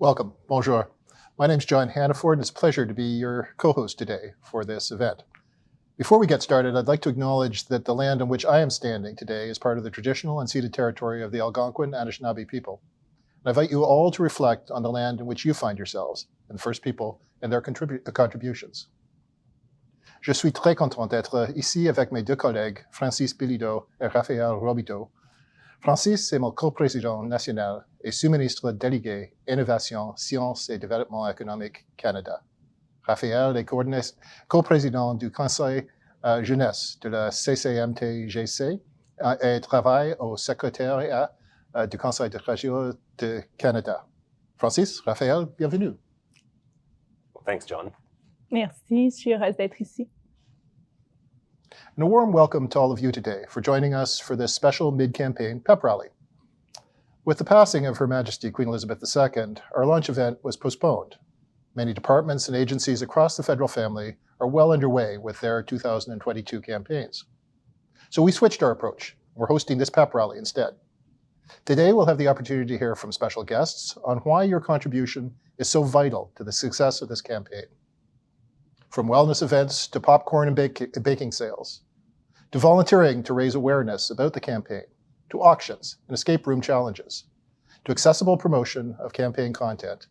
Welcome, bonjour. My name is John Hannaford, and it's a pleasure to be your co-host today for this event. Before we get started, I'd like to acknowledge that the land on which I am standing today is part of the traditional and ceded territory of the Algonquin Anishinaabe people. And I invite you all to reflect on the land in which you find yourselves, and the First People, and their contributions. Je suis très content d'être ici avec mes deux collègues, Francis Bilido et Raphaël Robito. Francis est mon co-président national et sous-ministre délégué Innovation, Sciences et Développement économique Canada. Raphaël est co-président du Conseil jeunesse de la CCMTGC et travaille au secrétariat du Conseil de région de Canada. Francis, Raphaël, bienvenue. Well, thanks, John. Merci, je suis heureuse d'être ici. And a warm welcome to all of you today for joining us for this special mid-campaign pep rally. With the passing of Her Majesty Queen Elizabeth II, our launch event was postponed. Many departments and agencies across the federal family are well underway with their 2022 campaigns. So we switched our approach. We're hosting this pep rally instead. Today, we'll have the opportunity to hear from special guests on why your contribution is so vital to the success of this campaign. From wellness events to popcorn and baking sales, to volunteering to raise awareness about the campaign, to auctions and escape room challenges, to accessible promotion of campaign content,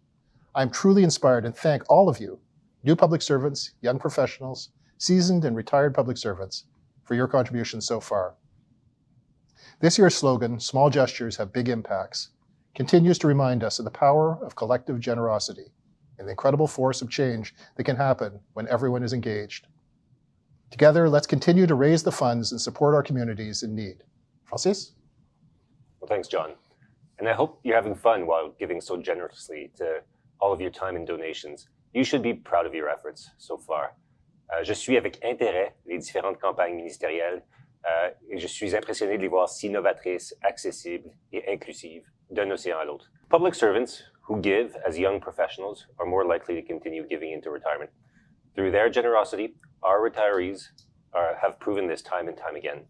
I'm truly inspired and thank all of you, new public servants, young professionals, seasoned and retired public servants, for your contributions so far. This year's slogan, Small Gestures Have Big Impacts, continues to remind us of the power of collective generosity and the incredible force of change that can happen when everyone is engaged. Together, let's continue to raise the funds and support our communities in need. Francis? Well, thanks, John. And I hope you're having fun while giving so generously to all of your time and donations. You should be proud of your efforts so far. Je suis avec intérêt les différentes campagnes ministérielles et je suis impressionné de les voir si novatrices, accessibles et inclusives d'un océan à l'autre. Public servants who give as young professionals are more likely to continue giving into retirement. Through their generosity, our retirees have proven this time and time again.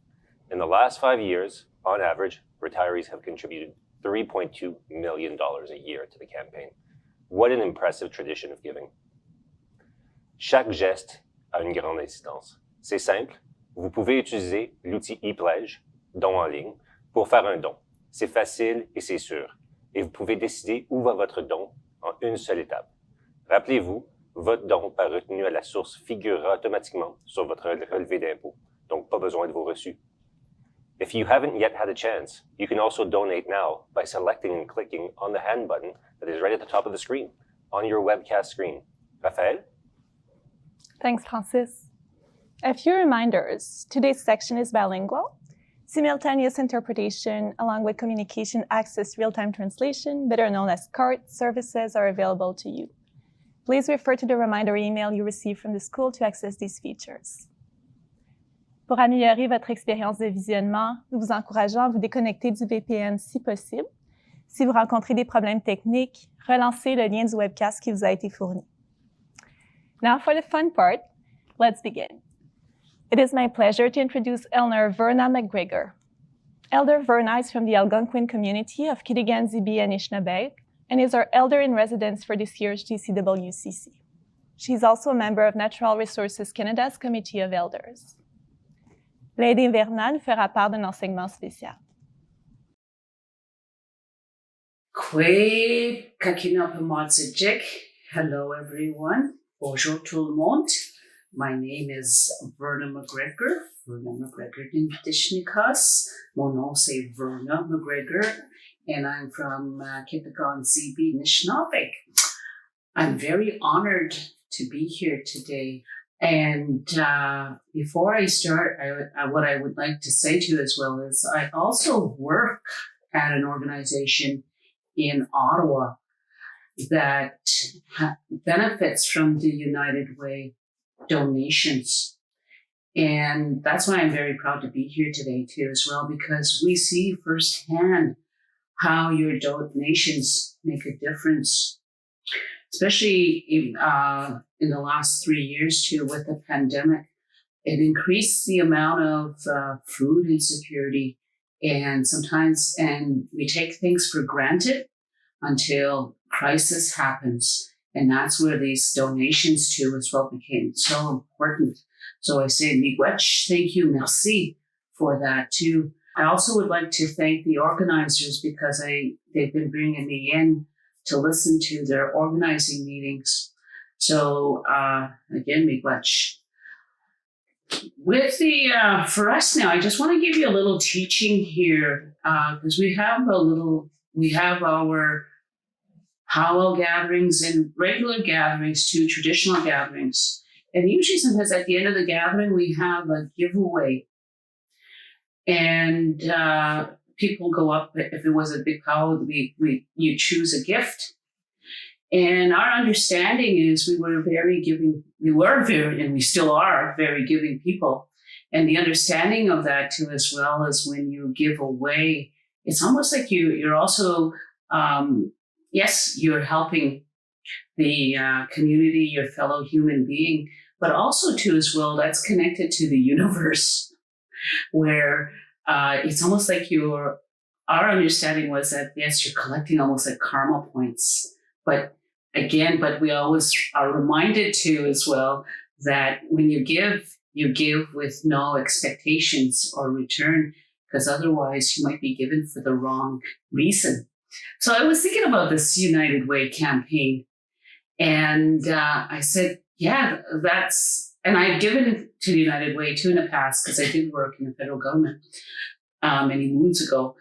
In the last 5 years, on average, retirees have contributed $3.2 million a year to the campaign. What an impressive tradition of giving. Chaque geste a une grande incidence. C'est simple, vous pouvez utiliser l'outil e-pledge, don en ligne, pour faire un don. C'est facile et c'est sûr. Et vous pouvez décider où va votre don en une seule étape. Rappelez-vous, votre don par retenue à la source figurera automatiquement sur votre relevé d'impôt, donc pas besoin de vos reçus. If you haven't yet had a chance, you can also donate now by selecting and clicking on the hand button that is right at the top of the screen, on your webcast screen. Raphaël? Thanks, Francis. A few reminders. Today's section is bilingual. Simultaneous interpretation, along with communication access real-time translation, better known as CART, services are available to you. Please refer to the reminder email you received from the school to access these features. Pour améliorer votre expérience de visionnement, nous vous encourageons à vous déconnecter du VPN si possible. Si vous rencontrez des problèmes techniques, relancez le lien du webcast qui vous a été fourni. Now for the fun part, let's begin. It is my pleasure to introduce Elder Verna McGregor. Elder Verna is from the Algonquin community of Kitigan-Zibi and Anishinaabe, and is our elder in residence for this year's GCWCC. She is also a member of Natural Resources Canada's Committee of Elders. Lady Verna nous fera part d'un enseignement spécial. Kwe kakinapamotsijik. Hello, everyone. Bonjour tout le monde. My name is Verna McGregor. Verna McGregor Nindishnikas. Mon nom c'est Verna McGregor, and I'm from Kitigan-Zibi, Anishinaabe. I'm very honored to be here today. And before I start, what I would like to say to you as well is I also work at an organization in Ottawa that benefits from the United Way donations. And that's why I'm very proud to be here today too as well, because we see firsthand how your donations make a difference, especially in the last 3 years too with the pandemic. It increased the amount of food insecurity, and we take things for granted until crisis happens. And that's where these donations to as well became so important. So I say, miigwech, thank you, merci for that too. I also would like to thank the organizers because they've been bringing me in to listen to their organizing meetings. So again, miigwech. With for us now, I just want to give you a little teaching here because we have our powwow gatherings and regular gatherings to traditional gatherings. And usually sometimes at the end of the gathering, we have a giveaway. And people go up, if it was a big powwow, you choose a gift. And our understanding is we were very, and we still are very giving people. And the understanding of that too, as well as when you give away, it's almost like you're also, yes, you're helping the community, your fellow human being, but also too, as well, that's connected to the universe, where it's almost like our understanding was that, yes, you're collecting almost like karma points. But we always are reminded too, as well, that when you give with no expectations or return, because otherwise you might be given for the wrong reason. So I was thinking about this United Way campaign, and I said, yeah, and I've given to the United Way too in the past, because I did work in the federal government many moons ago.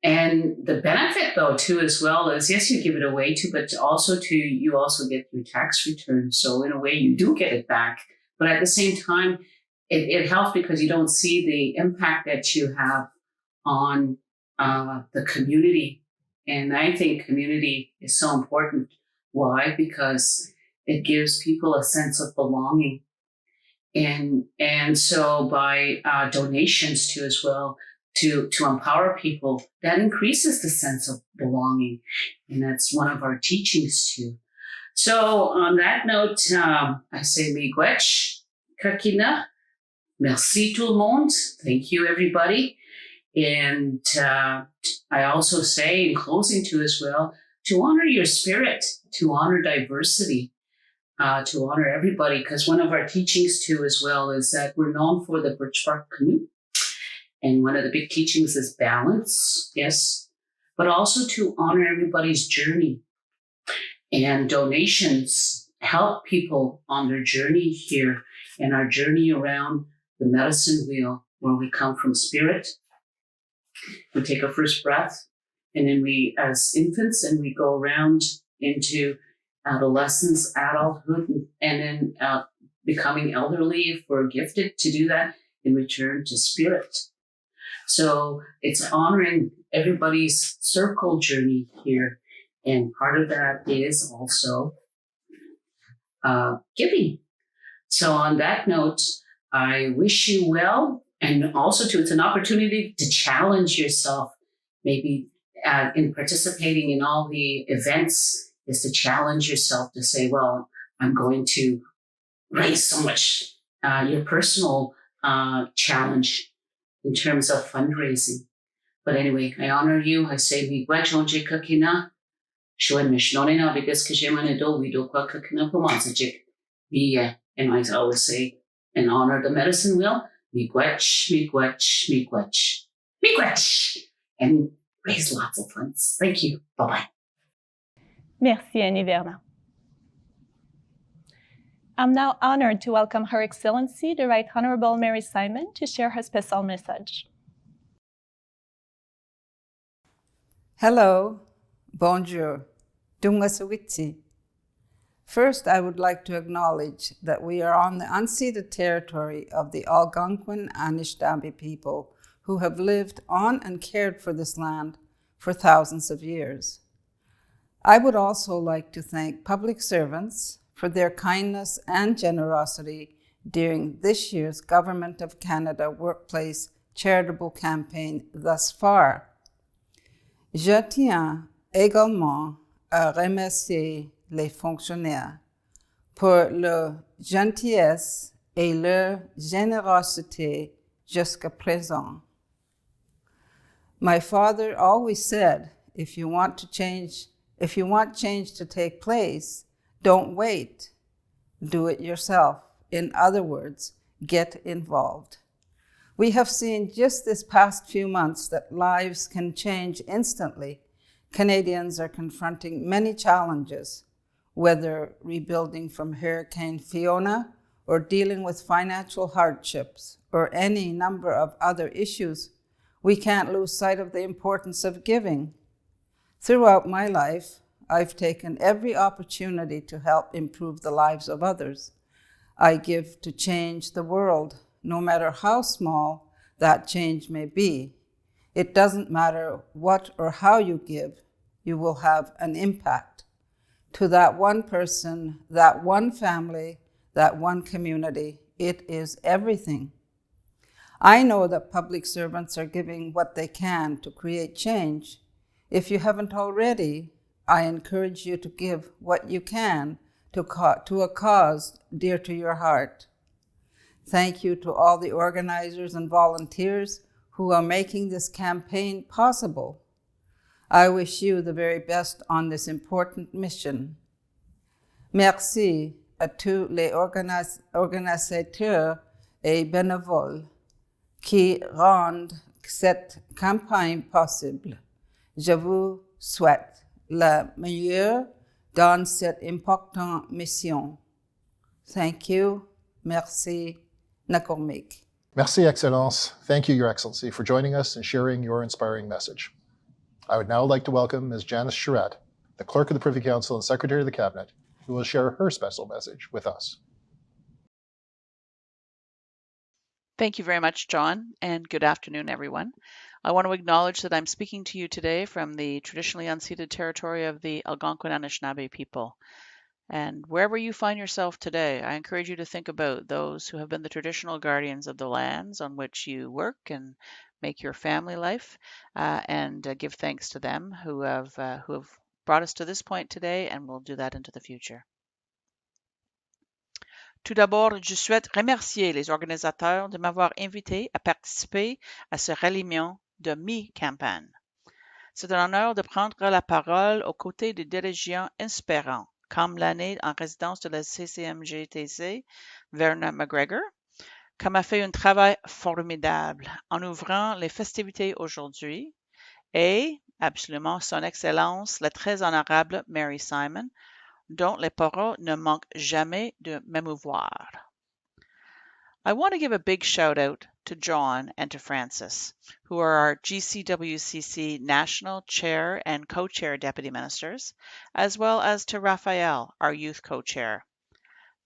And the benefit though too, as well, is yes, you give it away too, but you also get your tax return. So in a way you do get it back, but at the same time, it helps because you don't see the impact that you have on the community. And I think community is so important. Why? Because it gives people a sense of belonging. And so by donations too, as well, to empower people, that increases the sense of belonging. And that's one of our teachings too. So on that note, I say miigwech, kakina, merci tout le monde. Thank you, everybody. And I also say in closing too, as well, to honor your spirit, to honor diversity, to honor everybody, because one of our teachings too, as well, is that we're known for the birch bark canoe. And one of the big teachings is balance, yes, but also to honor everybody's journey. And donations help people on their journey here and our journey around the medicine wheel, where we come from spirit. We take our first breath, and then we, as infants, and we go around into adolescence, adulthood, and then becoming elderly if we're gifted to do that, and return to spirit. So it's honoring everybody's circle journey here. And part of that is also giving. So on that note, I wish you well. And also too, it's an opportunity to challenge yourself. Maybe in participating in all the events is to challenge yourself to say, well, I'm going to raise so much, your personal challenge in terms of fundraising. But anyway, I honor you. I say, miigwech onje kakina, shuen mishnonina, because kajemane do we do kwa kakina pumanzajik. And I always say, and honor the medicine wheel, miigwech, miigwech, miigwech, miigwech, and raise lots of funds. Thank you. Bye-bye. Merci, Annie Verna. I'm now honored to welcome Her Excellency, the Right Honorable Mary Simon, to share her special message. Hello, bonjour, Dungasawitsi. First, I would like to acknowledge that we are on the unceded territory of the Algonquin Anishinaabe people who have lived on and cared for this land for thousands of years. I would also like to thank public servants for their kindness and generosity during this year's Government of Canada Workplace Charitable Campaign thus far. Je tiens également à remercier les fonctionnaires pour leur gentillesse et leur générosité jusqu'à présent. My father always said, if you want to change If you want change to take place, don't wait. Do it yourself. In other words, get involved. We have seen just this past few months that lives can change instantly. Canadians are confronting many challenges, whether rebuilding from Hurricane Fiona or dealing with financial hardships or any number of other issues. We can't lose sight of the importance of giving. Throughout my life, I've taken every opportunity to help improve the lives of others. I give to change the world, no matter how small that change may be. It doesn't matter what or how you give, you will have an impact. To that one person, that one family, that one community, it is everything. I know that public servants are giving what they can to create change. If you haven't already, I encourage you to give what you can to a cause dear to your heart. Thank you to all the organizers and volunteers who are making this campaign possible. I wish you the very best on this important mission. Merci à tous les organisateurs et bénévoles qui rendent cette campagne possible. Je vous souhaite le meilleur dans cette importante mission. Thank you. Merci. Nakormik. Merci, Excellence. Thank you, Your Excellency, for joining us and sharing your inspiring message. I would now like to welcome Ms. Janice Charette, the Clerk of the Privy Council and Secretary of the Cabinet, who will share her special message with us. Thank you very much, John, and good afternoon, everyone. I want to acknowledge that I'm speaking to you today from the traditionally unceded territory of the Algonquin Anishinaabe people. And wherever you find yourself today, I encourage you to think about those who have been the traditional guardians of the lands on which you work and make your family life, and give thanks to them who have brought us to this point today and will do that into the future. Tout d'abord, je souhaite remercier les organisateurs de m'avoir invité à participer à ce ralliement de mi-campagne. C'est un honneur de prendre la parole aux côtés de dirigeants inspirants, comme l'année en résidence de la CCMTGC, Verna McGregor, qui a fait un travail formidable en ouvrant les festivités aujourd'hui, et absolument son Excellence, la très honorable Mary Simon, dont les paroles ne manquent jamais de m'émouvoir. I want to give a big shout out to John and to Francis, who are our GCWCC National Chair and Co-Chair Deputy Ministers, as well as to Raphael, our Youth Co-Chair.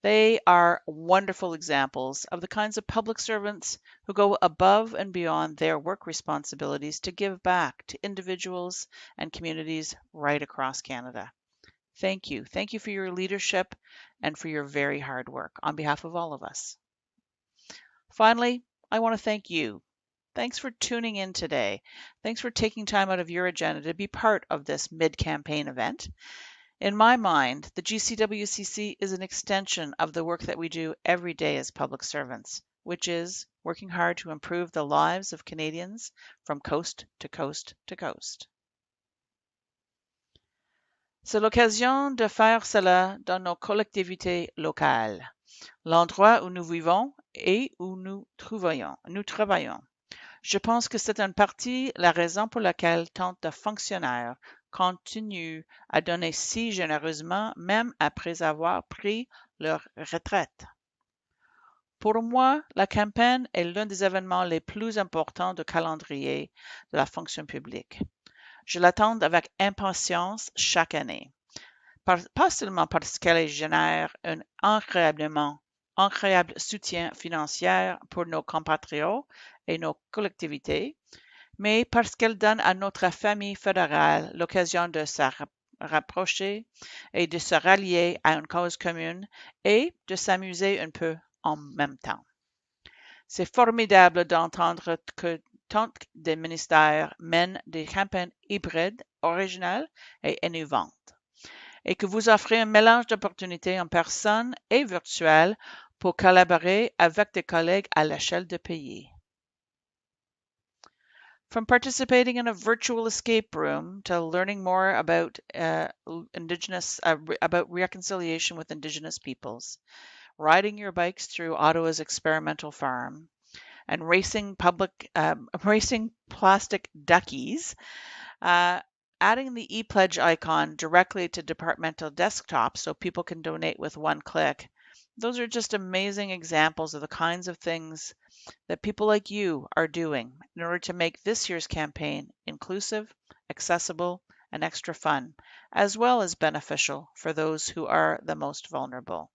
They are wonderful examples of the kinds of public servants who go above and beyond their work responsibilities to give back to individuals and communities right across Canada. Thank you. Thank you for your leadership and for your very hard work on behalf of all of us. Finally, I want to thank you. Thanks for tuning in today. Thanks for taking time out of your agenda to be part of this mid-campaign event. In my mind, the GCWCC is an extension of the work that we do every day as public servants, which is working hard to improve the lives of Canadians from coast to coast to coast. C'est l'occasion de faire cela dans nos collectivités locales, l'endroit où nous vivons et où nous travaillons. Je pense que c'est en partie la raison pour laquelle tant de fonctionnaires continuent à donner si généreusement, même après avoir pris leur retraite. Pour moi, la campagne est l'un des événements les plus importants du calendrier de la fonction publique. Je l'attends avec impatience chaque année, pas seulement parce qu'elle génère un incroyable soutien financier pour nos compatriotes et nos collectivités, mais parce qu'elle donne à notre famille fédérale l'occasion de se rapprocher et de se rallier à une cause commune et de s'amuser un peu en même temps. C'est formidable d'entendre que tant de ministères mènent des campagnes hybrides, originales et innovantes, et que vous offrez un mélange d'opportunités en personne et virtuelles pour collaborer avec des collègues à l'échelle du pays. From participating in a virtual escape room to learning more about about reconciliation with Indigenous peoples, riding your bikes through Ottawa's experimental farm, and racing plastic duckies, adding the e-pledge icon directly to departmental desktops so people can donate with one click. Those are just amazing examples of the kinds of things that people like you are doing in order to make this year's campaign inclusive, accessible, and extra fun, as well as beneficial for those who are the most vulnerable.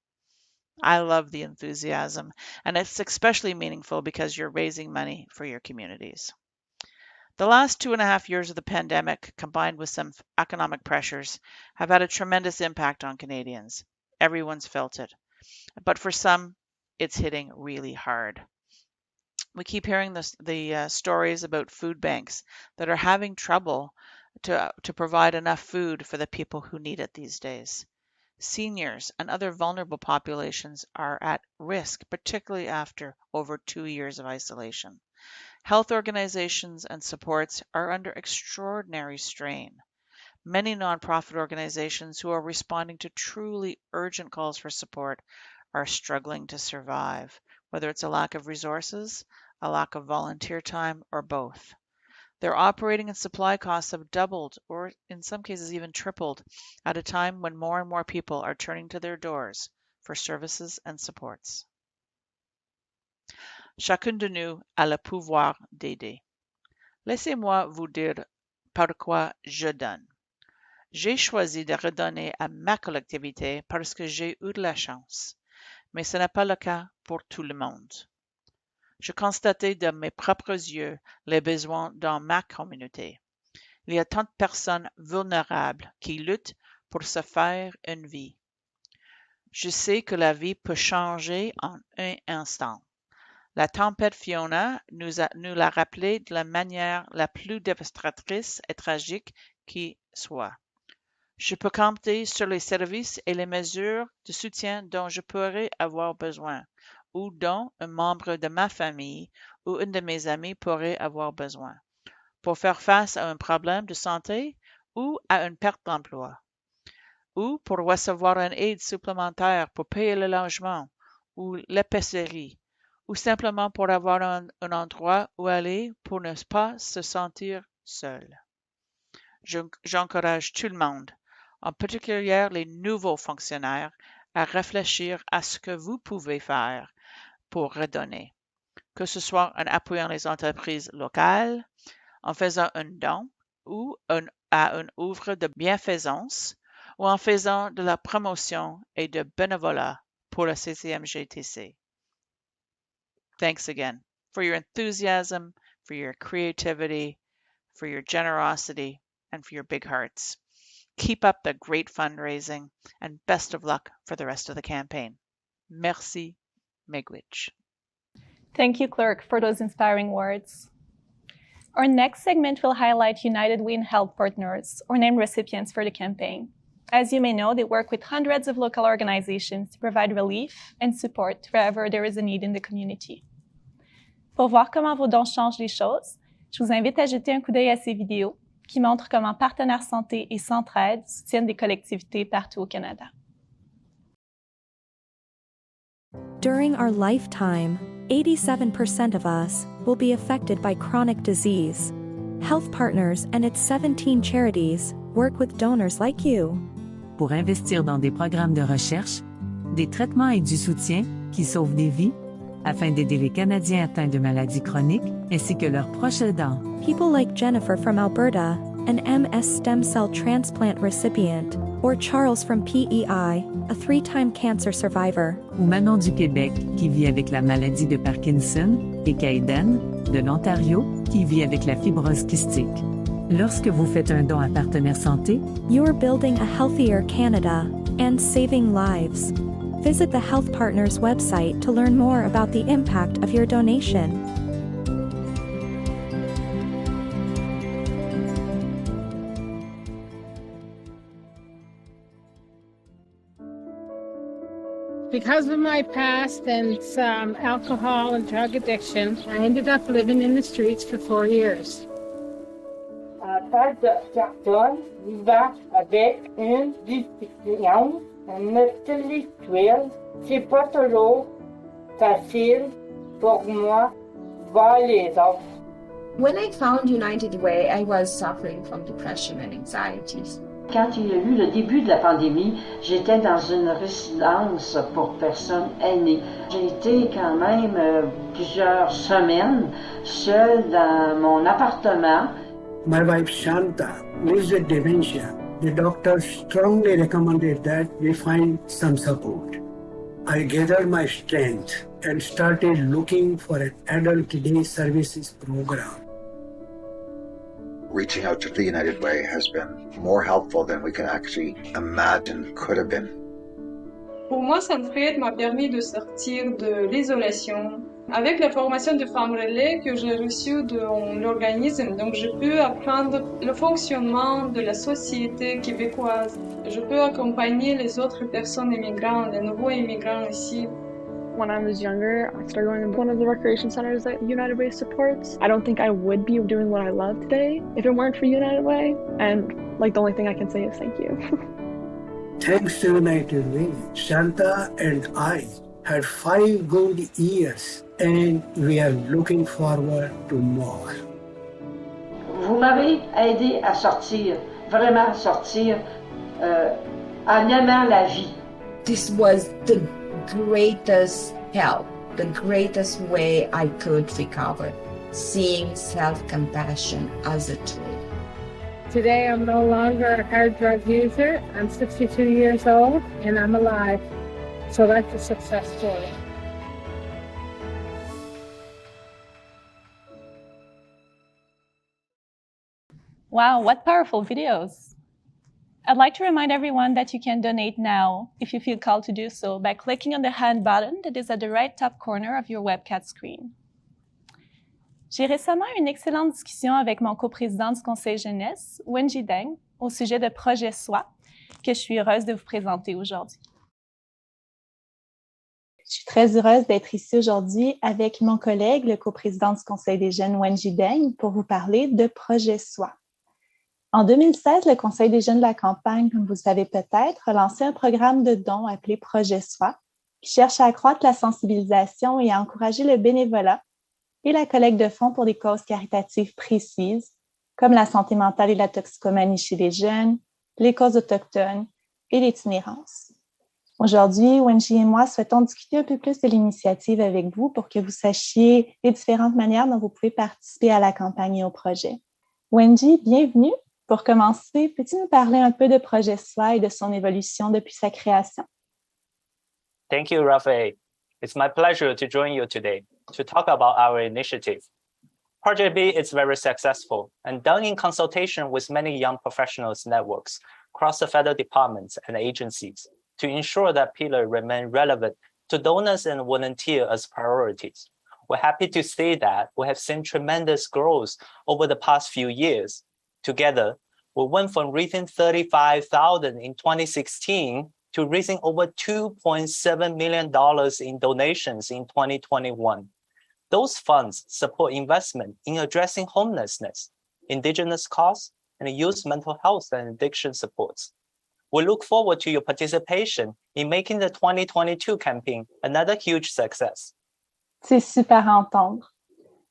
I love the enthusiasm, and it's especially meaningful because you're raising money for your communities. The last 2.5 years of the pandemic, combined with some economic pressures, have had a tremendous impact on Canadians. Everyone's felt it. But for some, it's hitting really hard. We keep hearing the stories about food banks that are having trouble to provide enough food for the people who need it these days. Seniors and other vulnerable populations are at risk, particularly after over 2 years of isolation. Health organizations and supports are under extraordinary strain. Many nonprofit organizations who are responding to truly urgent calls for support are struggling to survive, whether it's a lack of resources, a lack of volunteer time, or both. Their operating and supply costs have doubled, or in some cases even tripled, at a time when more and more people are turning to their doors for services and supports. Chacune de nous a le pouvoir d'aider. Laissez-moi vous dire pourquoi je donne. J'ai choisi de redonner à ma collectivité parce que j'ai eu de la chance, mais ce n'est pas le cas pour tout le monde. Je constatais de mes propres yeux les besoins dans ma communauté. Il y a tant de personnes vulnérables qui luttent pour se faire une vie. Je sais que la vie peut changer en un instant. La tempête Fiona nous l'a rappelé de la manière la plus dévastatrice et tragique qui soit. Je peux compter sur les services et les mesures de soutien dont je pourrais avoir besoin, ou dont un membre de ma famille ou une de mes amis pourrait avoir besoin, pour faire face à un problème de santé ou à une perte d'emploi, ou pour recevoir une aide supplémentaire pour payer le logement ou l'épicerie, ou simplement pour avoir un endroit où aller pour ne pas se sentir seul. J'encourage tout le monde, en particulier les nouveaux fonctionnaires, à réfléchir à ce que vous pouvez faire pour redonner, que ce soit en appuyant les entreprises locales, en faisant un don ou à une œuvre de bienfaisance, ou en faisant de la promotion et de bénévolat pour le CCMGTC. Thanks again for your enthusiasm, for your creativity, for your generosity, and for your big hearts. Keep up the great fundraising, and best of luck for the rest of the campaign. Merci, Miigwech. Thank you, Clerk, for those inspiring words. Our next segment will highlight United We in Health partners, or named recipients for the campaign. As you may know, they work with hundreds of local organizations to provide relief and support wherever there is a need in the community. Pour voir comment vos dons changent les choses, je vous invite à jeter un coup d'œil à ces vidéos qui montrent comment Partenaires Santé et Centraide soutiennent des collectivités partout au Canada. During our lifetime, 87% of us will be affected by chronic disease. Health Partners and its 17 charities work with donors like you. Pour investir dans des programmes de recherche, des traitements et du soutien qui sauvent des vies, afin d'aider les Canadiens atteints de maladies chroniques ainsi que leurs proches aidants. People like Jennifer from Alberta, an MS stem cell transplant recipient, or Charles from PEI, a 3-time cancer survivor. Ou Manon du Québec, qui vit avec la maladie de Parkinson, et Kaiden, de l'Ontario, qui vit avec la fibrose kystique. Lorsque vous faites un don à Partenaires Santé, you're building a healthier Canada and saving lives. Visit the Health Partners website to learn more about the impact of your donation. Because of my past and some alcohol and drug addiction, I ended up living in the streets for 4 years. cas de personnes vivant avec une déficience intellectuelle, c'est pas toujours facile pour moi voir les autres. When I found United Way, I was suffering from depression and anxieties. Quand il y a eu le début de la pandémie, j'étais dans une résidence pour personnes aînées. J'ai été quand même plusieurs semaines seule dans mon appartement. My wife Shanta lives with dementia. The doctor strongly recommended that we find some support. I gathered my strength and started looking for an adult day services program. Reaching out to the United Way has been more helpful than we can actually imagine could have been. Pour moi, Centraide m'a permis de sortir de l'isolation. Avec la formation de femmes relais que j'ai reçue de l'organisme, donc je peux apprendre le fonctionnement de la société québécoise. Je peux accompagner les autres personnes immigrantes, les nouveaux immigrants ici. When I was younger, I started going to one of the recreation centers that United Way supports. I don't think I would be doing what I love today if it weren't for United Way. And the only thing I can say is thank you. Thanks to United Way, Shanta and I had 5 good years and we are looking forward to more. Vous m'avez aidé à sortir, vraiment sortir, en aimant la vie. This was the greatest help, the greatest way I could recover, seeing self-compassion as a tool. Today I'm no longer a hard drug user. I'm 62 years old and I'm alive. So that's a success story. Wow, what powerful videos. I'd like to remind everyone that you can donate now if you feel called to do so by clicking on the hand button that is at the right top corner of your webcast screen. J'ai récemment eu une excellente discussion avec mon coprésident du Conseil jeunesse, Wenji Deng, au sujet de Projet Soi, que je suis heureuse de vous présenter aujourd'hui. Je suis très heureuse d'être ici aujourd'hui avec mon collègue, le coprésident du Conseil des jeunes, Wenji Deng, pour vous parler de Projet Soi. En 2016, le Conseil des jeunes de la campagne, comme vous le savez peut-être, a lancé un programme de dons appelé Projet Soi, qui cherche à accroître la sensibilisation et à encourager le bénévolat et la collecte de fonds pour des causes caritatives précises, comme la santé mentale et la toxicomanie chez les jeunes, les causes autochtones et l'itinérance. Aujourd'hui, Wenji et moi souhaitons discuter un peu plus de l'initiative avec vous pour que vous sachiez les différentes manières dont vous pouvez participer à la campagne et au projet. Wenji, bienvenue. Pour commencer, peux-tu nous parler un peu de Projet Soi et de son évolution depuis sa création? Thank you, Raphael. It's my pleasure to join you today to talk about our initiative. Project B is very successful and done in consultation with many young professionals networks across the federal departments and agencies to ensure that pillar remain relevant to donors and volunteers as priorities. We're happy to say that we have seen tremendous growth over the past few years. Together, we went from raising $35,000 in 2016 to raising over $2.7 million in donations in 2021. Those funds support investment in addressing homelessness, indigenous cause, and youth mental health and addiction supports. We look forward to your participation in making the 2022 campaign another huge success. C'est super à entendre.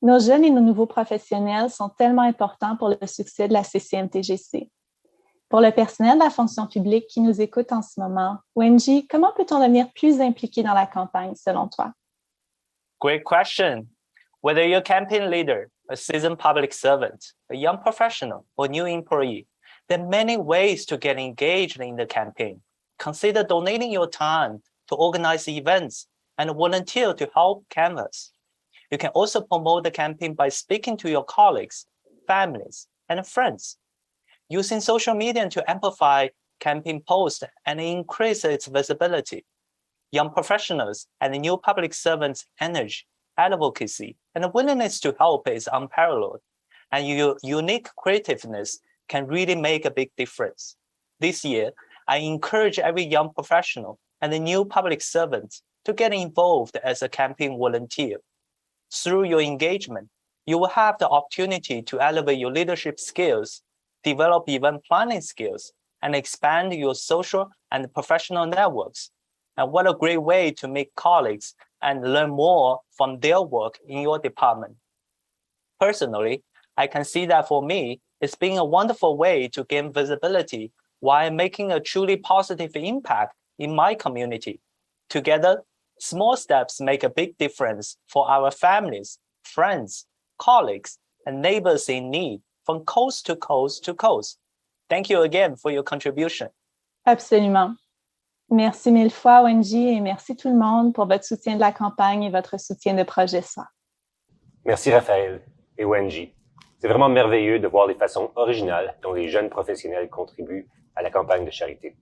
Nos jeunes et nos nouveaux professionnels sont tellement importants pour le succès de la CCMTGC. Pour le personnel de la fonction publique qui nous écoute en ce moment, Wenji, comment peut-on devenir plus impliqué dans la campagne selon toi? Great question. Whether you're a campaign leader, a seasoned public servant, a young professional, or new employee, there are many ways to get engaged in the campaign. Consider donating your time to organize events and volunteer to help canvass. You can also promote the campaign by speaking to your colleagues, families, and friends, using social media to amplify campaign posts and increase its visibility. Young professionals and new public servants' energy, advocacy, and willingness to help is unparalleled, and your unique creativeness can really make a big difference. This year, I encourage every young professional and the new public servant to get involved as a campaign volunteer. Through your engagement, you will have the opportunity to elevate your leadership skills, develop event planning skills, and expand your social and professional networks. And what a great way to meet colleagues and learn more from their work in your department. Personally, I can see that for me, it's been a wonderful way to gain visibility while making a truly positive impact in my community. Together, small steps make a big difference for our families, friends, colleagues, and neighbors in need from coast to coast to coast. Thank you again for your contribution. Absolument. Merci mille fois, ONG, et merci tout le monde pour votre soutien de la campagne et votre soutien de projet SOA. Merci Raphaël et ONG. C'est vraiment merveilleux de voir les façons originales dont les jeunes professionnels contribuent à la campagne de charité.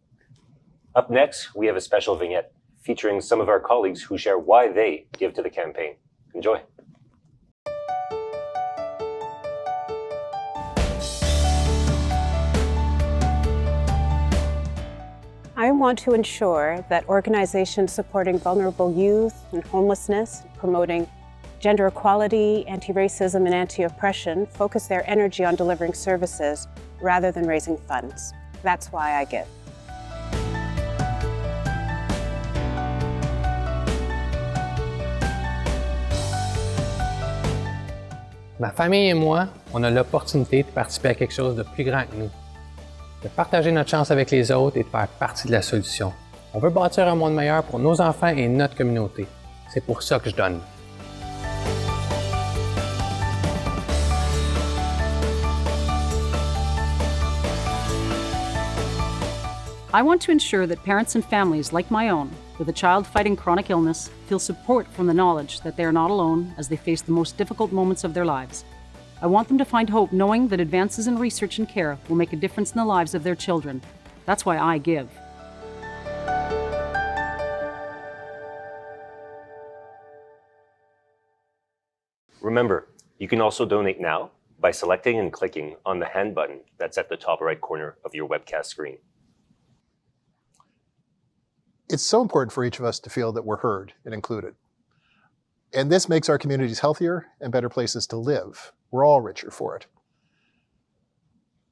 Up next, we have a special vignette featuring some of our colleagues who share why they give to the campaign. Enjoy. I want to ensure that organizations supporting vulnerable youth and homelessness, promoting gender equality, anti-racism, and anti-oppression focus their energy on delivering services rather than raising funds. That's why I give. Ma famille et moi, on a l'opportunité de participer à quelque chose de plus grand que nous, de partager notre chance avec les autres et de faire partie de la solution. On veut bâtir un monde meilleur pour nos enfants et notre communauté. C'est pour ça que je donne. I want to ensure that parents and families like my own, with a child fighting chronic illness, feel support from the knowledge that they are not alone as they face the most difficult moments of their lives. I want them to find hope knowing that advances in research and care will make a difference in the lives of their children. That's why I give. Remember, you can also donate now by selecting and clicking on the hand button that's at the top right corner of your webcast screen. It's so important for each of us to feel that we're heard and included. And this makes our communities healthier and better places to live. We're all richer for it.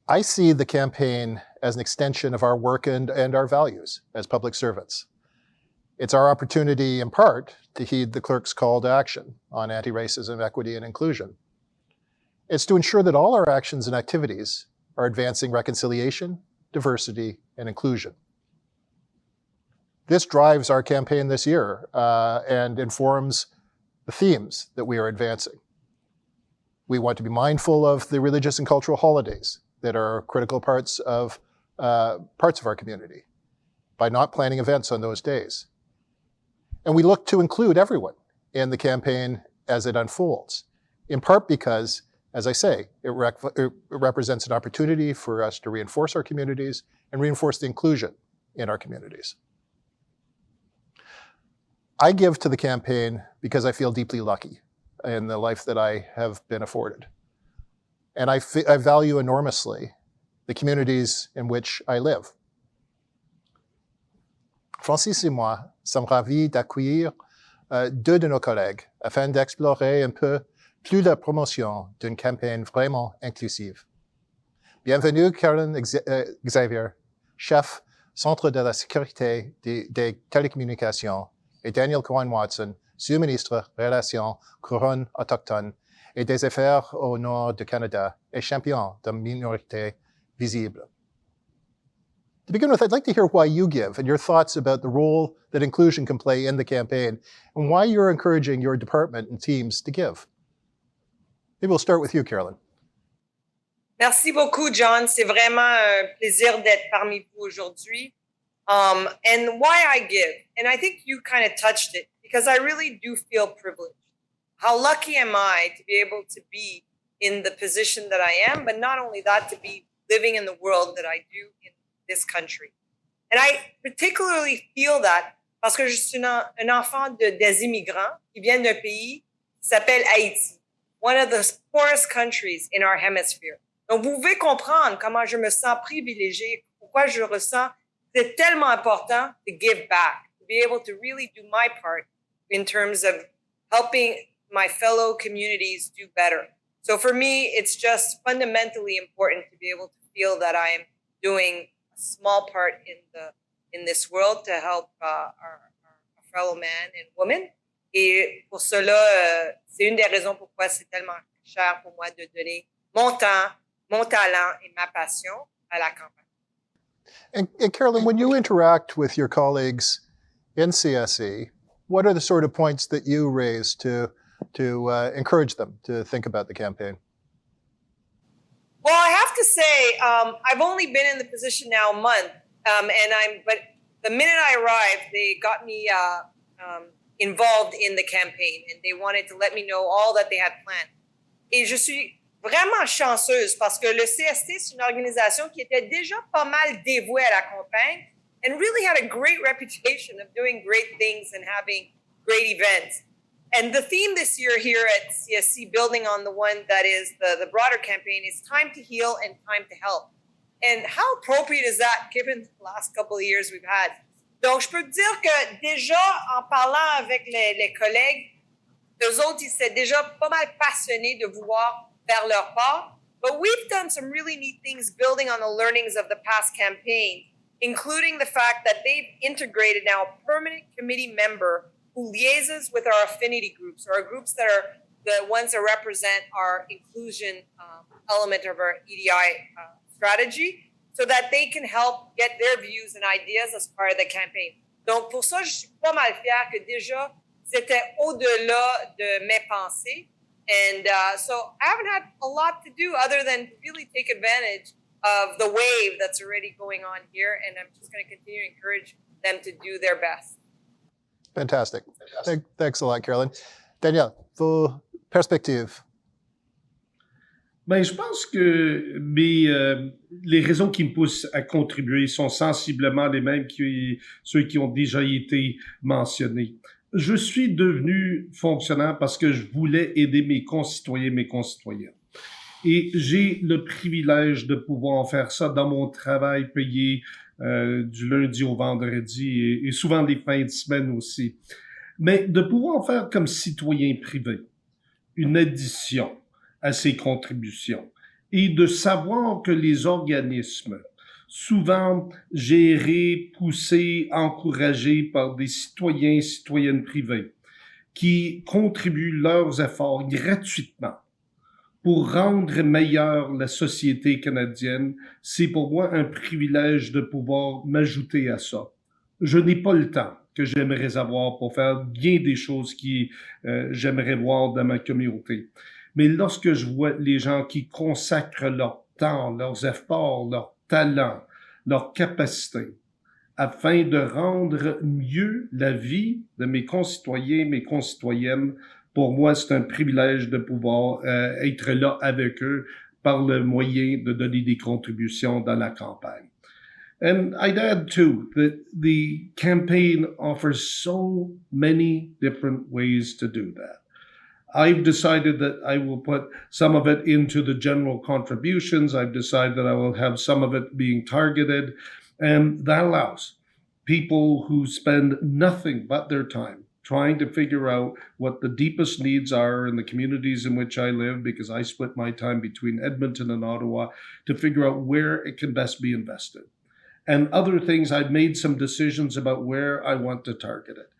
I see the campaign as an extension of our work and our values as public servants. It's our opportunity, in part, to heed the clerk's call to action on anti-racism, equity, and inclusion. It's to ensure that all our actions and activities are advancing reconciliation, diversity, and inclusion. This drives our campaign this year and informs the themes that we are advancing. We want to be mindful of the religious and cultural holidays that are critical parts of our community by not planning events on those days. And we look to include everyone in the campaign as it unfolds, in part because, as I say, it represents an opportunity for us to reinforce our communities and reinforce the inclusion in our communities. I give to the campaign because I feel deeply lucky in the life that I have been afforded. And I value enormously the communities in which I live. Francis et moi sommes ravis d'accueillir deux de nos collègues afin d'explorer un peu plus la promotion d'une campagne vraiment inclusive. Bienvenue, Karen Xavier, chef Centre de la sécurité des télécommunications, et Daniel Cohen-Watson, sous-ministre Relations Couronne autochtone et des Affaires au Nord du Canada et champion de minorité visible. To begin with, I'd like to hear why you give and your thoughts about the role that inclusion can play in the campaign and why you're encouraging your department and teams to give. Maybe we'll start with you, Carolyn. Merci beaucoup, John. C'est vraiment un plaisir d'être parmi vous aujourd'hui. And why I give, and I think you kind of touched it, because I really do feel privileged. How lucky am I to be able to be in the position that I am, but not only that, to be living in the world that I do in this country. And I particularly feel that parce que je suis un enfant des immigrants qui viennent d'un pays qui s'appelle Haïti, one of the poorest countries in our hemisphere. Donc, vous pouvez comprendre comment je me sens privilégiée, pourquoi je ressens c'est tellement important to give back, to be able to really do my part in terms of helping my fellow communities do better. So for me, it's just fundamentally important to be able to feel that I am doing a small part in this world to help our fellow men and women. Et pour cela, c'est une des raisons pourquoi c'est tellement cher pour moi de donner mon temps, mon talent et ma passion à la campagne. And Carolyn, when you interact with your colleagues in CSE, what are the sort of points that you raise to encourage them to think about the campaign? Well, I have to say, I've only been in the position now a month, but the minute I arrived, they got me involved in the campaign, and they wanted to let me know all that they had planned. Et je suis vraiment chanceuse parce que le CST, c'est une organisation qui était déjà pas mal dévouée à la campagne and really had a great reputation of doing great things and having great events. And the theme this year here at CSC, building on the one that is the broader campaign, is time to heal and time to help. And how appropriate is that given the last couple of years we've had? Donc, je peux te dire que déjà, en parlant avec les collègues, eux autres, ils étaient déjà pas mal passionnés de vouloir faire leur part. But we've done some really neat things building on the learnings of the past campaign, including the fact that they've integrated now a permanent committee member who liaises with our affinity groups, or our groups that are the ones that represent our inclusion element of our EDI strategy, so that they can help get their views and ideas as part of the campaign. Donc, pour ça, je suis pas mal fière que déjà, c'était au-delà de mes pensées. And so I haven't had a lot to do other than really take advantage of the wave that's already going on here. And I'm just going to continue to encourage them to do their best. Fantastic. Thanks a lot, Carolyn. Danielle, vos perspectives. Ben, je pense que les raisons qui me poussent à contribuer sont sensiblement les mêmes que ceux qui ont déjà été mentionnés. Je suis devenu fonctionnaire parce que je voulais aider mes concitoyens, mes concitoyennes. Et j'ai le privilège de pouvoir faire ça dans mon travail payé du lundi au vendredi et souvent des fins de semaine aussi. Mais de pouvoir faire comme citoyen privé une addition à ces contributions et de savoir que les organismes, souvent gérés, poussés, encouragés par des citoyens et citoyennes privés, qui contribuent leurs efforts gratuitement pour rendre meilleure la société canadienne, c'est pour moi un privilège de pouvoir m'ajouter à ça. Je n'ai pas le temps que j'aimerais avoir pour faire bien des choses qui j'aimerais voir dans ma communauté. Mais lorsque je vois les gens qui consacrent leur temps, leurs efforts, leur talent, leurs capacités, afin de rendre mieux la vie de mes concitoyens, mes concitoyennes, pour moi, c'est un privilège de pouvoir être là avec eux par le moyen de donner des contributions dans la campagne. And I'd add too that the campaign offers so many different ways to do that. I've decided that I will put some of it into the general contributions. I've decided that I will have some of it being targeted, and that allows people who spend nothing but their time trying to figure out what the deepest needs are in the communities in which I live, because I split my time between Edmonton and Ottawa, to figure out where it can best be invested. And other things, I've made some decisions about where I want to target it.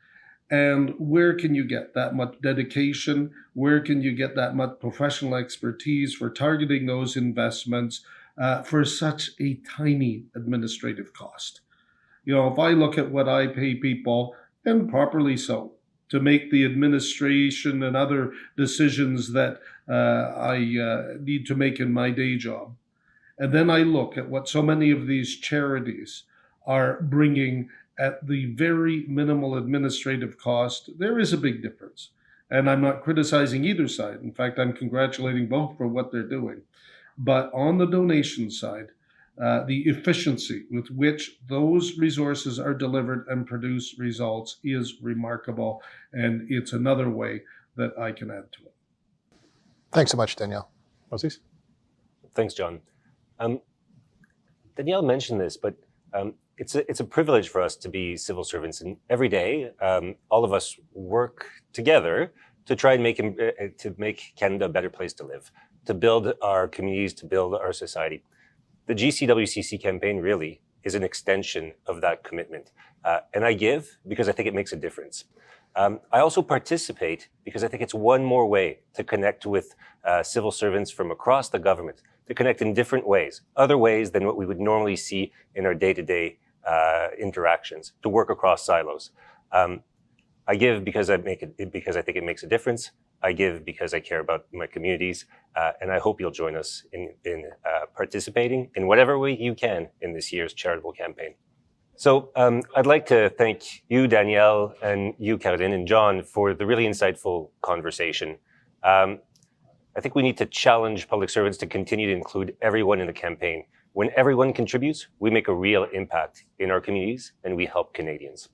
And where can you get that much dedication? Where can you get that much professional expertise for targeting those investments for such a tiny administrative cost? You know, if I look at what I pay people, and properly so, to make the administration and other decisions that I need to make in my day job, and then I look at what so many of these charities are bringing at the very minimal administrative cost, there is a big difference. And I'm not criticizing either side. In fact, I'm congratulating both for what they're doing. But on the donation side, the efficiency with which those resources are delivered and produce results is remarkable. And it's another way that I can add to it. Thanks so much, Danielle. Moses? Thanks, John. Danielle mentioned this, but it's a privilege for us to be civil servants, and every day, all of us work together to try and make Canada a better place to live, to build our communities, to build our society. The GCWCC campaign really is an extension of that commitment. And I give because I think it makes a difference. I also participate because I think it's one more way to connect with civil servants from across the government, to connect in different ways, other ways than what we would normally see in our day-to-day interactions, to work across silos. I give because I think it makes a difference. I give because I care about my communities, and I hope you'll join us in participating in whatever way you can in this year's charitable campaign. So I'd like to thank you, Danielle, and you, Caroline, and John, for the really insightful conversation. I think we need to challenge public servants to continue to include everyone in the campaign. When everyone contributes, we make a real impact in our communities, and we help Canadians.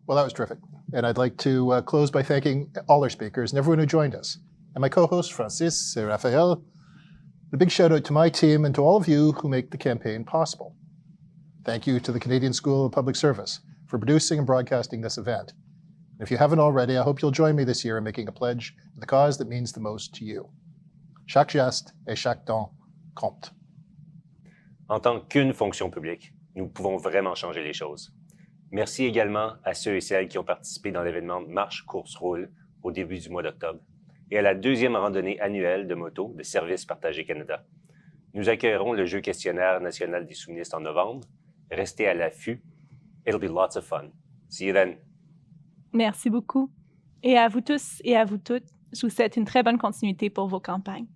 Well, that was terrific. And I'd like to close by thanking all our speakers and everyone who joined us. And my co-hosts, Francis and Raphael. A big shout out to my team and to all of you who make the campaign possible. Thank you to the Canadian School of Public Service for producing and broadcasting this event. And if you haven't already, I hope you'll join me this year in making a pledge to the cause that means the most to you. Chaque geste et chaque don compte. En tant qu'une fonction publique, nous pouvons vraiment changer les choses. Merci également à ceux et celles qui ont participé dans l'événement Marche, Course, Roule au début du mois d'octobre et à la deuxième randonnée annuelle de moto de Service Partagé Canada. Nous accueillerons le jeu questionnaire national des soumistes en novembre. Restez à l'affût. It'll be lots of fun. See you then. Merci beaucoup. Et à vous tous et à vous toutes, je vous souhaite une très bonne continuité pour vos campagnes.